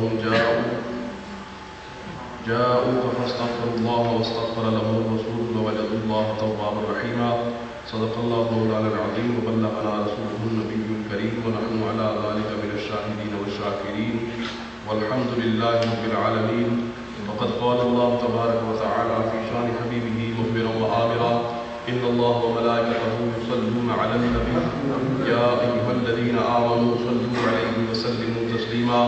قومهم جاءوك فاستغفروا الله واستغفر لهم الرسول لوجدوا الله توابا رحيما. صدق الله مولانا العظيم وبلغنا رسوله النبي الكريم ونحن على ذلك من الشاهدين والشاكرين والحمد لله رب العالمين. وقد قال الله تبارك وتعالى في شان حبيبه مخبرا وآمرا إن الله وملائكته يصلون على النبي يا أيها الذين آمنوا صلوا عليه وسلموا تسليما.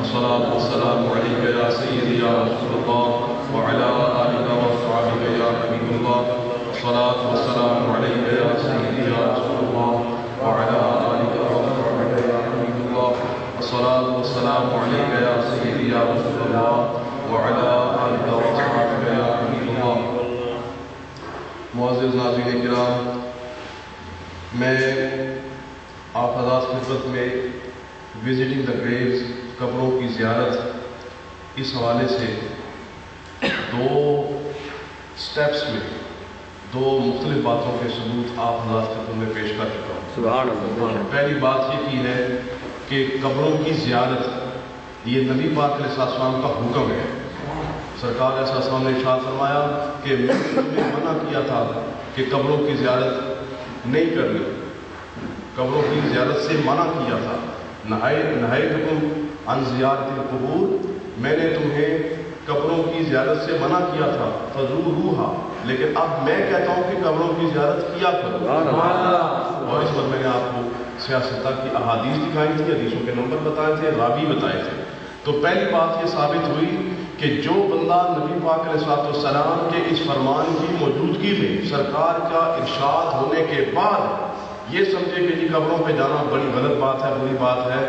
الصلاة والسلام عليك يا سيدي يا رسول الله وعلى آلك وأصحابك يا حبيب الله. الصلاة والسلام عليك يا سيدي يا رسول الله وعلى آلك وأصحابك يا حبيب الله. الصلاة والسلام عليك يا سيدي يا رسول الله وعلى آلك وأصحابك يا حبيب الله. معزز ناظرین کرام، میں آپ حضرات کی خدمت میں وزٹنگ دا گریوز، قبروں کی زیارت، اس حوالے سے دو سٹیپس میں دو مختلف باتوں کے ثبوت آپ حضرات کی خدمت میں پیش کر چکا ہوں. سبحان اللہ. پہلی بات یہ کی ہے کہ قبروں کی زیارت یہ نبی پاک علیہ السلام کا حکم ہے. سرکار علیہ السلام نے ارشاد فرمایا کہ میں نے منع کیا تھا کہ قبروں کی زیارت نہیں کرنی، قبروں کی زیارت سے منع کیا تھا. نہیتکم عن زیارت القبور، میں نے تمہیں قبروں کی زیارت سے منع کیا تھا. فزوروہا، لیکن اب میں کہتا ہوں کہ قبروں کی زیارت کیا کرو. اور اس پر میں نے آپ کو سیاستہ کی احادیث دکھائی تھی، حدیثوں کے نمبر بتائے تھے، راوی بتائے تھے. تو پہلی بات یہ ثابت ہوئی کہ جو بندہ نبی پاک علیہ السلام کے اس فرمان کی موجودگی میں سرکار کا ارشاد ہونے کے بعد یہ سمجھے کہ جی قبروں پہ جانا بڑی غلط بات ہے، بری بات ہے،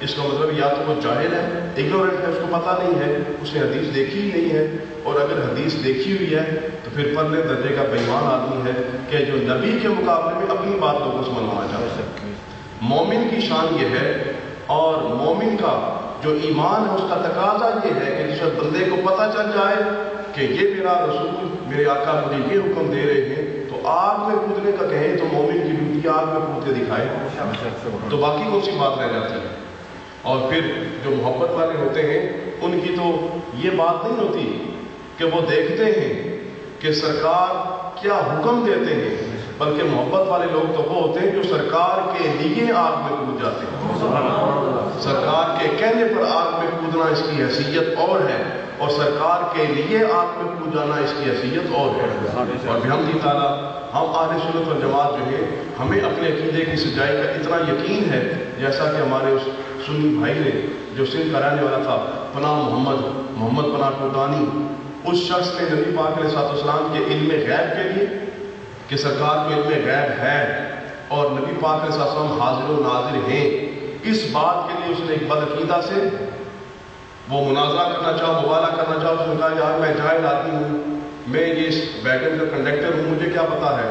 اس کا مطلب یا تو وہ جاہل ہے، اگنورنٹ ہے، اس کو پتہ نہیں ہے، اس نے حدیث دیکھی ہی نہیں ہے. اور اگر حدیث دیکھی ہوئی ہے تو پھر پرلے درجے کا بے ایمان آدمی ہے کہ جو نبی کے مقابلے میں اپنی بات لوگوں سے منوانا چاہتا ہے. مومن کی شان یہ ہے، اور مومن کا جو ایمان ہے اس کا تقاضا یہ ہے کہ جس بندے کو پتہ چل جائے کہ یہ میرا رسول، میرے آقا مجھے یہ حکم دے رہے ہیں تو آگ میں کودنے کا کہیں تو مومن کی ڈیوٹی آگ میں کود کے دکھائے، تو باقی کون سی بات رہ جاتی ہے. اور پھر جو محبت والے ہوتے ہیں ان کی تو یہ بات نہیں ہوتی کہ وہ دیکھتے ہیں کہ سرکار کیا حکم دیتے ہیں، بلکہ محبت والے لوگ تو وہ ہوتے ہیں جو سرکار کے لیے آگ میں کود جاتے ہیں. سرکار کے کہنے پر آگ میں کودنا اس کی حیثیت اور ہے، اور سرکار کے لیے آگ میں کود جانا اس کی حیثیت اور ہے. اور بحمدہ تعالیٰ ہم اہل سنت والجماعت جو ہے ہمیں اپنے عقیدے کی سچائی کا اتنا یقین ہے، جیسا کہ ہمارے اس سنی بھائی نے جو سندھ کا رہنے والا تھا، پناہ محمد پناہ ٹوٹانی، اس شخص نے نبی پاک علیہ السلام کے علم غیب کے لیے کہ سرکار کو علم غیب ہے اور نبی پاک علیہ السلام حاضر و ناظر ہیں، اس بات کے لیے اس نے ایک بدعقیدہ سے وہ مناظرہ کرنا چاہا، مبالغہ کرنا چاہا. اس نے کہا یار میں جاہل آدمی ہوں، میں یہ اس ویگن کا کنڈکٹر ہوں، مجھے کیا پتا ہے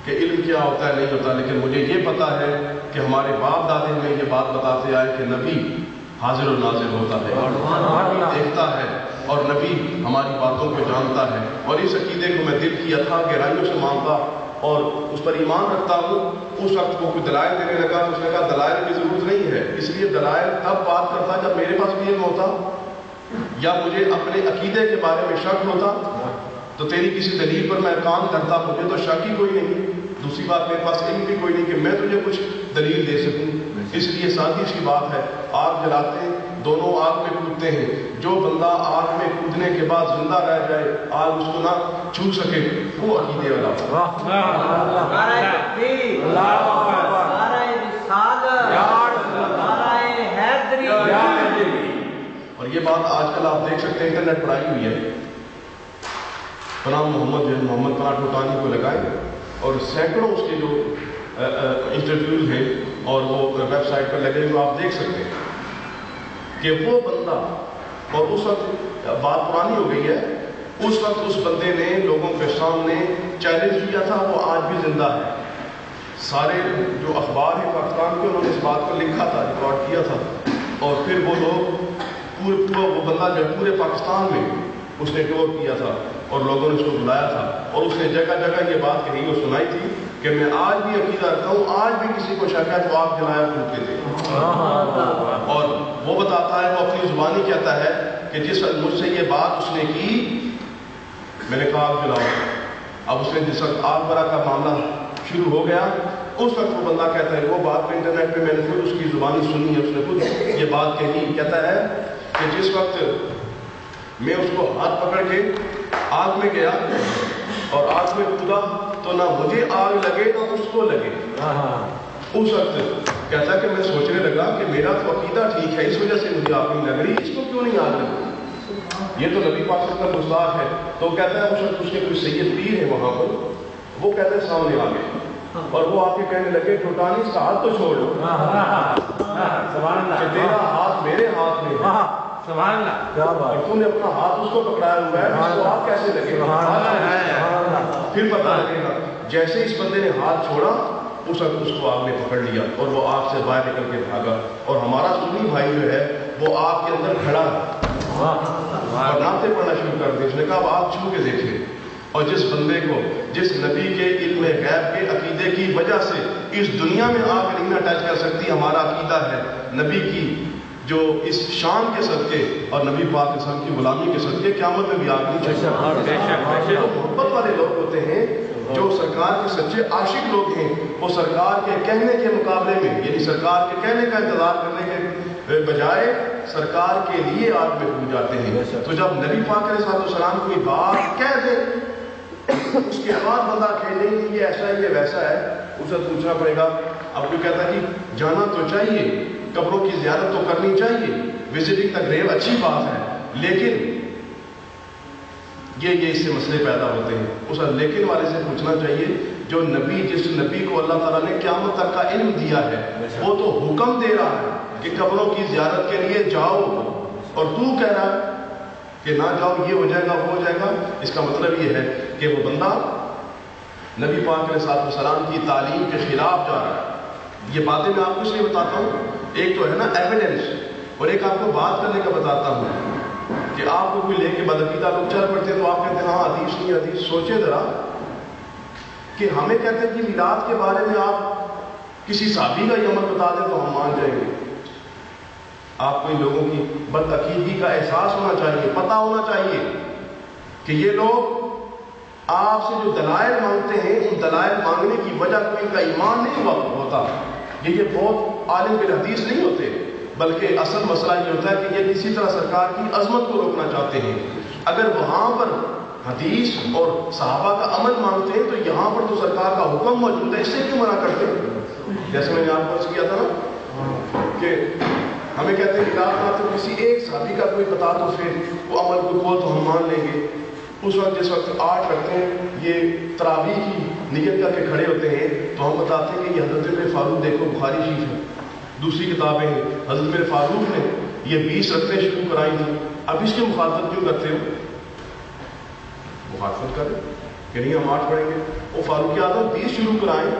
کہ علم کیا ہوتا ہے نہیں ہوتا، لیکن مجھے یہ پتا ہے کہ ہمارے باپ دادے میں یہ بات بتاتے آئے کہ نبی حاضر و ناظر ہوتا ہے، دیکھتا ہے، اور نبی ہماری باتوں کو جانتا ہے. اور اس عقیدے کو میں دل کی اتھاہ گہرائیوں سے مانتا اور اس پر ایمان رکھتا ہوں. اس وقت کو کوئی دلائل دینے لگا تو اس نے کہا دلائل کی ضرورت نہیں ہے، اس لیے دلائل تب بات کرتا جب میرے پاس بھی علم ہوتا یا مجھے اپنے عقیدے کے بارے میں شک ہوتا. تو تیری کسی دلیل پر میں کام کرتا، مجھے تو شک ہی کوئی نہیں، دوسری بات میرے پاس علم بھی کوئی نہیں کہ میں تجھے کچھ دلیل دے سکوں. اس لیے سادی سی بات ہے، آگ جلاتے ہیں، دونوں آگ میں کودتے ہیں. جو بندہ آگ میں کودنے کے بعد زندہ رہ جائے، آگ اس کو نہ چھو سکے، وہ عقیدے والا. اور یہ بات آج کل آپ دیکھ سکتے ہیں، انٹرنیٹ پر آئی ہوئی ہے. پناہ محمد پناہ ٹوٹانی کو لگائے اور سینکڑوں اس کے جو انٹرویوز ہیں اور وہ ویب سائٹ پر لگے ہوئے آپ دیکھ سکتے ہیں کہ وہ بندہ، اور اس وقت بات پرانی ہو گئی ہے، اس وقت اس بندے نے لوگوں کے سامنے چیلنج کیا تھا، وہ آج بھی زندہ ہے. سارے جو اخبار ہیں پاکستان کے انہوں نے اس بات کو لکھا تھا، ریکارڈ کیا تھا. اور پھر وہ لوگ وہ بندہ جو پورے پاکستان میں اس نے ٹور کیا تھا اور لوگوں نے اس کو بلایا تھا، اور اس نے جگہ جگہ یہ بات کہی اور سنائی تھی کہ میں آج بھی عقیدہ رکھتا ہوں، آج بھی کسی کو شک ہے تو آپ جلایا پھوٹتے تھے. اور وہ بتاتا ہے، وہ اپنی زبانی کہتا ہے کہ جس وقت مجھ سے یہ بات اس نے کی، میں نے کہا آگ جلاؤ. اب اس نے جس وقت آگ برا کا معاملہ شروع ہو گیا، اس وقت وہ بندہ کہتا ہے، وہ بات میں انٹرنیٹ پہ میں نے خود اس کی زبانی سنی ہے، اس نے خود یہ بات کہی. کہتا ہے کہ جس وقت میں اس کو ہاتھ پکڑ کے آگ میں گیا اور آگ میں کودا تو نہ مجھے آگ لگے نہ اس کو لگے. اس وقت کہتا ہے کہ میں سوچنے لگا کہ میرا تو عقیدہ ٹھیک ہے، اس وجہ سے مجھے آگ نہیں لگ رہی، اس کو کیوں نہیں آگ لگی؟ یہ تو نبی پاک کا گستاخ ہے. تو کہتا ہے اس وقت اس کے کوئی سید پیر ہے وہاں پر، وہ کہتے ہیں سامنے آ گئے اور وہ آ کے کہنے لگے ٹوٹانی اس کا ہاتھ تو چھوڑ دو کہ تیرا ہاتھ میرے ہاتھ میں ہے، اور تم نے اپنا ہاتھ اس کو پکڑایا ہوا ہے، اس کو آپ کیسے لگے؟ پھر پتہ لگے گا. جیسے اس بندے نے ہاتھ چھوڑا اس وقت اس کو آگ نے پکڑ لیا اور وہ آگ سے باہر نکل کے بھاگا. اور ہمارا سنی بھائی جو ہے وہ آگ کے اندر کھڑا اور نعتیں پڑھنا شروع کر دی. اس نے کہا اب آگ چھو کے دیکھے. اور جس بندے کو جس نبی کے علم غیب کے عقیدے کی وجہ سے اس دنیا میں آگ نہیں نہ ٹچ کر سکتی، ہمارا عقیدہ ہے نبی کی جو اس شان کے صدقے اور نبی پاک کے سب کی غلامی کے صدقے قیامت میں بھی آگ نہیں چل سکتی. جو محبت والے لوگ ہوتے ہیں، جو سرکار کے سچے عاشق لوگ ہیں، وہ سرکار کے کہنے کے مقابلے میں، یعنی سرکار کے کہنے کا انتظار کرنے کے بجائے سرکار کے لیے آگ میں کود جاتے ہیں. تو جب نبی پاک علیہ السلام کوئی بات کہہ دے، اس کے بعد بندہ کہے کہ یہ ایسا ہے یہ ویسا ہے، اسے پوچھنا پڑے گا. اب کوئی کہتا ہے کہ جانا تو چاہیے، قبروں کی زیارت تو کرنی چاہیے، وزٹنگ دا گریو اچھی بات ہے، لیکن یہ اس سے مسئلے پیدا ہوتے ہیں. اس لیکن والے سے پوچھنا چاہیے جو نبی، جس نبی کو اللہ تعالیٰ نے قیامت تک کا علم دیا ہے، وہ تو حکم دے رہا ہے کہ قبروں کی زیارت کے لیے جاؤ، اور تو کہہ رہا ہے کہ نہ جاؤ، یہ ہو جائے گا وہ ہو جائے گا. اس کا مطلب یہ ہے کہ وہ بندہ نبی پاک علیہ السلام کی تعلیم کے خلاف جا رہا ہے. یہ باتیں میں آپ کو اس لیے بتاتا ہوں، ایک تو ہے نا ایویڈنس، اور ایک آپ کو بات کرنے کا بتاتا ہوں کہ آپ کو کوئی لے کے بدعقیدہ لوگ چل پڑتے ہیں تو آپ کہتے ہیں ہاں حدیث نہیں حدیث. سوچے ذرا کہ ہمیں کہتے ہیں کہ میلاد کے بارے میں آپ کسی صحابی کا یہ عمل بتا دیں تو ہم مان جائیں گے. آپ کو ان لوگوں کی بدعقیدگی کا احساس ہونا چاہیے، پتہ ہونا چاہیے کہ یہ لوگ آپ سے جو دلائل مانگتے ہیں، ان دلائل مانگنے کی وجہ کوئی ان کا ایمان نہیں ہوتا. یہ بہت عالم بالحدیث نہیں ہوتے، بلکہ اصل مسئلہ یہ ہوتا ہے کہ یہ کسی طرح سرکار کی عظمت کو روکنا چاہتے ہیں. اگر وہاں پر حدیث اور صحابہ کا عمل مانگتے ہیں تو یہاں پر تو سرکار کا حکم موجود ہے، اس سے کیوں منع کرتے ہیں؟ جیسے میں نے آپ کو عرض کیا تھا نا کہ ہمیں کہتے ہیں کہ تو کسی ایک صحابی کا کوئی بتا تو پھر وہ عمل کو کھول تو ہم مان لیں گے. اس وقت جس وقت 8 رکھتے ہیں یہ تراویح کی نیت کر کے کھڑے ہوتے ہیں تو ہم بتاتے ہیں کہ یہ حضرت میرے فاروق دیکھو بخاری شریف ہے، دوسری کتابیں ہیں، حضرت میرے فاروق نے یہ 20 رکھتے شروع کرائی تھی. اب اس کی مخالفت کیوں کرتے ہو؟ مخالفت کریں کہ نہیں ہم 8 پڑھیں گے. وہ فاروق اعظم 20 شروع کرائیں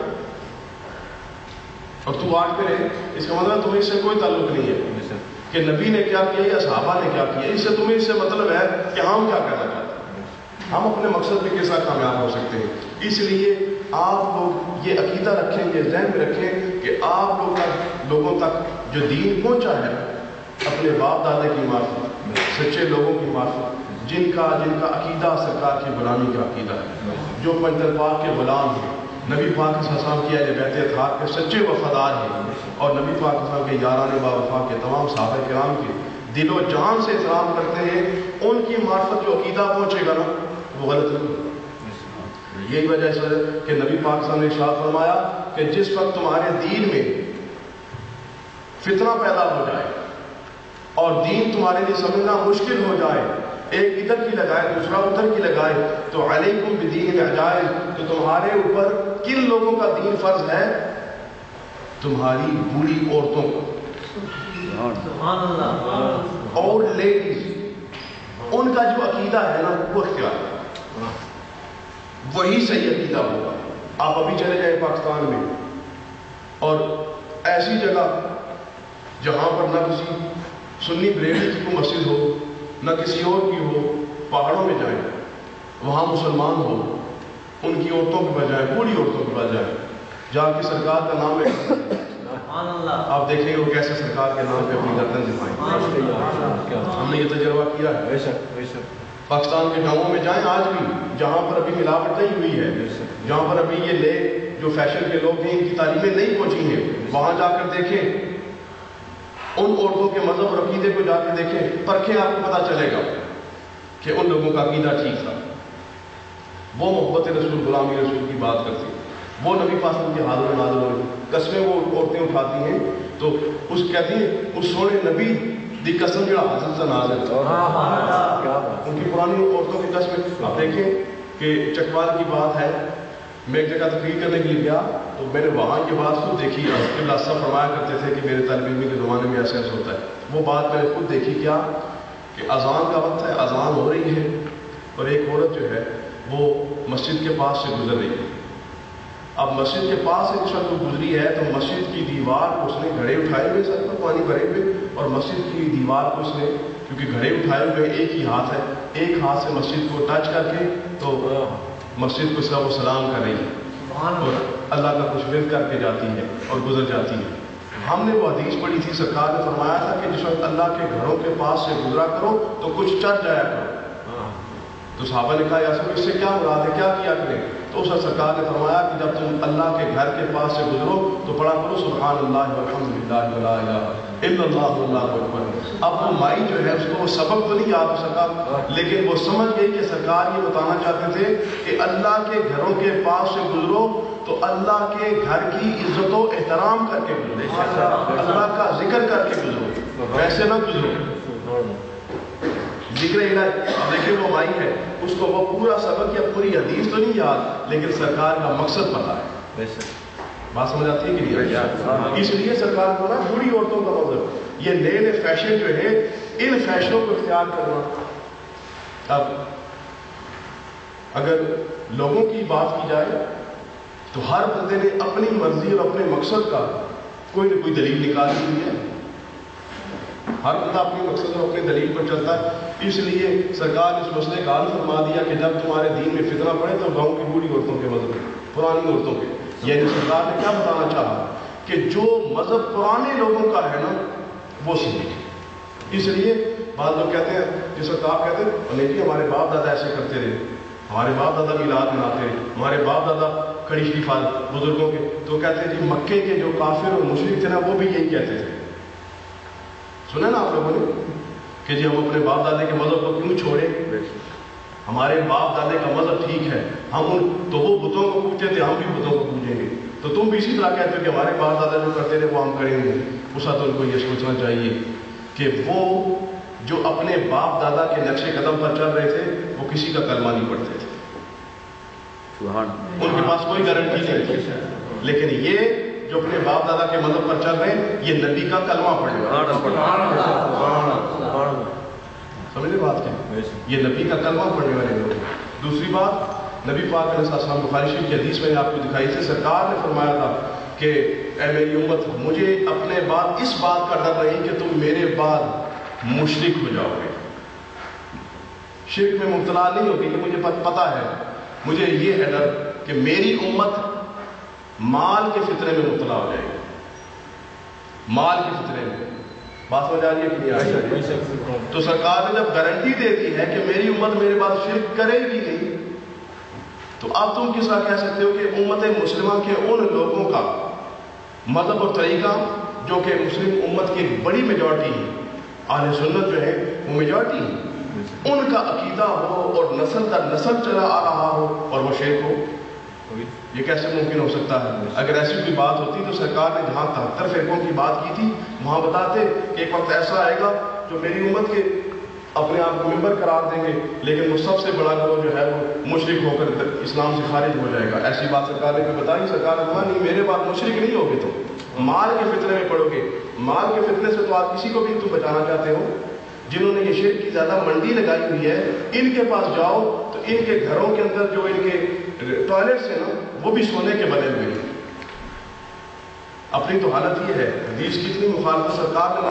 اور تو 8 پہ رہے، اس کا مطلب تمہیں اس سے کوئی تعلق نہیں ہے کہ نبی نے کیا کیا یا صحابہ نے کیا کیا. اس سے تمہیں اس سے مطلب ہے کہ ہم کیا کرنا چاہتے ہیں، ہم اپنے مقصد میں کیسا کامیاب ہو سکتے ہیں. اس لیے آپ لوگ یہ عقیدہ رکھیں، یہ ذہن میں رکھیں کہ آپ لوگوں تک جو دین پہنچا ہے اپنے باپ دادے کی معرفت، سچے لوگوں کی معرفت، جن کا عقیدہ سرکار کی غلامی کا عقیدہ ہے، جو پنجتن پاک کے غلام ہیں، نبی پاک صلی اللہ علیہ وسلم کی اہل بیت اطہار کے سچے وفادار ہیں، اور نبی پاک صلی اللہ علیہ وسلم کے یاران با وفا کے تمام صحابہ کرام کے دل و جان سے احترام کرتے ہیں. ان کی معرفت جو عقیدہ پہنچے گا نا وہ غلط نہیں. یہی وجہ سے کہ نبی پاک صلی اللہ علیہ وسلم نے ارشاد فرمایا کہ جس وقت تمہارے دین میں فتنہ پیدا ہو جائے اور دین تمہارے لیے سمجھنا مشکل ہو جائے، ایک ادھر کی لگائے دوسرا ادھر کی لگائے، تو علیکم بدین العجائز، تو تمہارے اوپر کن لوگوں کا دین فرض ہے؟ تمہاری بوڑھی عورتوں کا اور لیڈیز، ان کا جو عقیدہ ہے نا وہ اختیار وہی صحیح عقیدہ ہوگا. آپ ابھی چلے جائیں پاکستان میں اور ایسی جگہ جہاں پر نہ کسی سنی بریلوی کی کوئی مسجد ہو نہ کسی اور کی ہو، پہاڑوں میں جائیں وہاں مسلمان ہو، ان کی عورتوں کے بجائے بوڑھی عورتوں کے بجائے جہاں کی سرکار کا نام ہے آپ دیکھیں گے وہ کیسے سرکار کے نام پہ اپنی گردن دکھائیں. ہم نے یہ تجربہ کیا ہے. پاکستان کے گاؤں میں جائیں آج بھی, جہاں پر ابھی ملاوٹ نہیں ہوئی ہے, جہاں پر ابھی یہ نئے جو فیشن کے لوگ ہیں ان کی تعلیمیں نہیں پہنچی ہیں, وہاں جا کر دیکھیں, ان عورتوں کے مذہب اور عقیدے کو جا کے دیکھیں, پرکھیں, آپ کو پتہ چلے گا کہ ان لوگوں کا عقیدہ ٹھیک تھا. وہ محبت رسول, غلامی رسول کی بات کرتے, وہ نبی پاک کی حاضر نازل ہوئی قسمیں وہ عورتیں اٹھاتی ہیں, تو اس کہتی ہیں اس سونے نبی دی قسم جو حاضر سے نازل, ان کی پرانی عورتوں کی قسمیں. آپ دیکھیں کہ چکوال کی بات ہے, میں ایک جگہ تقریر کرنے کے لیے گیا تو میں نے وہاں یہ بات خود دیکھی. قبلہ صاحب فرمایا کرتے تھے کہ میرے طالب علم کے زمانے میں ایسا ایسا ہوتا ہے. وہ بات میں نے خود دیکھی, کیا کہ اذان کا وقت ہے, اذان ہو رہی ہے, اور ایک عورت جو ہے وہ مسجد کے پاس سے گزر رہی ہے. اب مسجد کے پاس سے شخص گزری ہے تو مسجد کی دیوار کو اس نے گھڑے اٹھائے ہوئے, سر پر پانی بھرے ہوئے, اور مسجد کی دیوار کو اس نے کیونکہ گھڑے اٹھائے ہوئے ایک ہی ہاتھ ہے, ایک ہاتھ سے مسجد کو ٹچ کر کے تو مسجد کو سب سلام کر رہی ہے اور اللہ کا کچھ ورد کر کے جاتی ہے اور گزر جاتی ہے. ہم نے وہ حدیث پڑھی تھی, سرکار نے فرمایا تھا کہ جس وقت اللہ کے گھروں کے پاس سے گزرا کرو تو کچھ چڑھ جایا کرو. تو صحابہ نے کہا یاسر اس سے کیا مراد ہے, کیا کیا کریں؟ تو اس وقت سرکار نے فرمایا کہ جب تم اللہ کے گھر کے پاس سے گزرو تو پڑھا کرو سبحان اللہ والحمدللہ ولا الہ الا اللہ واللہ اکبر. اب وہ مائی جو ہے اس کو وہ سبق تو نہیں یاد ہو سکا, لیکن وہ سمجھ گئی کہ سرکار یہ بتانا چاہتے تھے کہ اللہ کے گھروں کے پاس سے گزرو تو اللہ کے گھر کی عزت و احترام کر کے گزرو, اللہ کا ذکر کر کے گزرو, ویسے نہ گزرو. ذکر الہی, اب دیکھیں وہ مائی ہے, اس کو وہ پورا سبق یا پوری حدیث تو نہیں یاد, لیکن سرکار کا مقصد پتہ ہے. بات سمجھ آتی ہے کہ نہیں؟ اس لیے سرکار کو نا بوڑھی عورتوں کا مذہب, یہ نئے نئے فیشن جو ہے ان فیشنوں کو اختیار کرنا. اب اگر لوگوں کی بات کی جائے تو ہر بندے نے اپنی مرضی اور اپنے مقصد کا کوئی نہ کوئی دلیل نکالی ہوئی ہے. ہر بندہ اپنی مقصد اور اپنی دلیل پر چلتا ہے. اس لیے سرکار نے اس مسئلے کا حل فرما دیا کہ جب تمہارے دین میں فتنہ پڑے تو گاؤں کی بوڑھی عورتوں کے مذہب, پرانی عورتوں کے. یعنی سرکار نے کیا بتانا چاہا کہ جو مذہب پرانے لوگوں کا ہے نا وہ سیکھیں. اس لیے بعض لوگ کہتے ہیں, جس وقت آپ کہتے ہیں نہیں جی ہمارے باپ دادا ایسے کرتے رہے, ہمارے باپ دادا میلاد مناتے رہے, ہمارے باپ دادا کڑی شریف بزرگوں کے, تو کہتے ہیں جی مکے کے جو کافر اور مشرک تھے نا وہ بھی یہی کہتے تھے. سنا نا آپ لوگوں نے کہ جی ہم اپنے باپ دادے کے مذہب کو کیوں چھوڑیں, ہمارے باپ دادے کا مذہب ٹھیک ہے, ہم ان تو وہ بتوں کو پوجتے تھے, ہم بھی بتوں کو پوجیں گے. تو تم بھی اسی طرح کہتے ہو کہ ہمارے باپ دادا جو کرتے تھے وہ ہم کریں گے. اس وقت ان کو یہ سوچنا چاہیے کہ وہ جو اپنے باپ دادا کے نقش قدم پر چل رہے تھے وہ کسی کا کلمہ نہیں پڑھتے تھے, ان کے پاس کوئی گارنٹی نہیں تھی. لیکن یہ جو اپنے باپ دادا کے مذہب پر چل رہے ہیں یہ نبی کا کلمہ پڑھنے والے, سمجھے بات کیا, یہ نبی کا کلمہ پڑھنے والے لوگ. دوسری بات, نبی پاک علیہ السلام بخاری شریف کی حدیث میں نے آپ کو دکھائی تھی, سرکار نے فرمایا تھا کہ اے میری امت مجھے اپنے بعد اس بات کا ڈر نہیں کہ تم میرے بعد مشرک ہو جاؤ گے, شرک میں مبتلا نہیں ہوگی. کہ مجھے پتہ ہے, مجھے یہ ہے ڈر کہ میری امت مال کے فتنے میں مبتلا ہو جائے گی, مال کے فتنے میں. بات سمجھ آ رہی ہے کہ نہیں آ رہی ہے؟ تو سرکار نے جب گارنٹی دے دی ہے کہ میری امت میرے بعد شرک کرے گی نہیں, تو اب تم کس طرح کہہ سکتے ہو کہ امت مسلمہ کے ان لوگوں کا مذہب اور طریقہ جو کہ مسلم امت کی ایک بڑی میجورٹی ہے, اہل سنت جو ہے وہ میجورٹی ہے, ان کا عقیدہ ہو اور نسل در نسل چلا آ رہا ہو اور وہ شرک ہو, یہ کیسے ممکن ہو سکتا ہے؟ اگر ایسی کوئی بات ہوتی تو سرکار نے جہاں 73 فرقوں کی بات کی تھی وہاں بتاتے کہ ایک وقت ایسا آئے گا جو میری امت کے اپنے آپ کو ممبر قرار دیں گے, لیکن وہ سب سے بڑا گروہ جو ہے وہ مشرک ہو کر اسلام سے خارج ہو جائے گا. ایسی بات سرکار نے کوئی بتائی؟ سرکار نے کہا نہیں, میرے بعد مشرک نہیں ہوگے, تم مال کے فتنے میں پڑو گے. مال کے فتنے سے تو آپ کسی کو بھی تم بچانا چاہتے ہو. جنہوں نے یہ شرک کی زیادہ منڈی لگائی ہوئی ہے ان کے پاس جاؤ تو ان کے گھروں کے اندر جو ان کے ٹوائلٹس ہیں نا وہ بھی سونے کے بنے ہوئے ہیں. اپنی تو حالت یہ ہے, حدیث کتنی مخالفت سرکار نے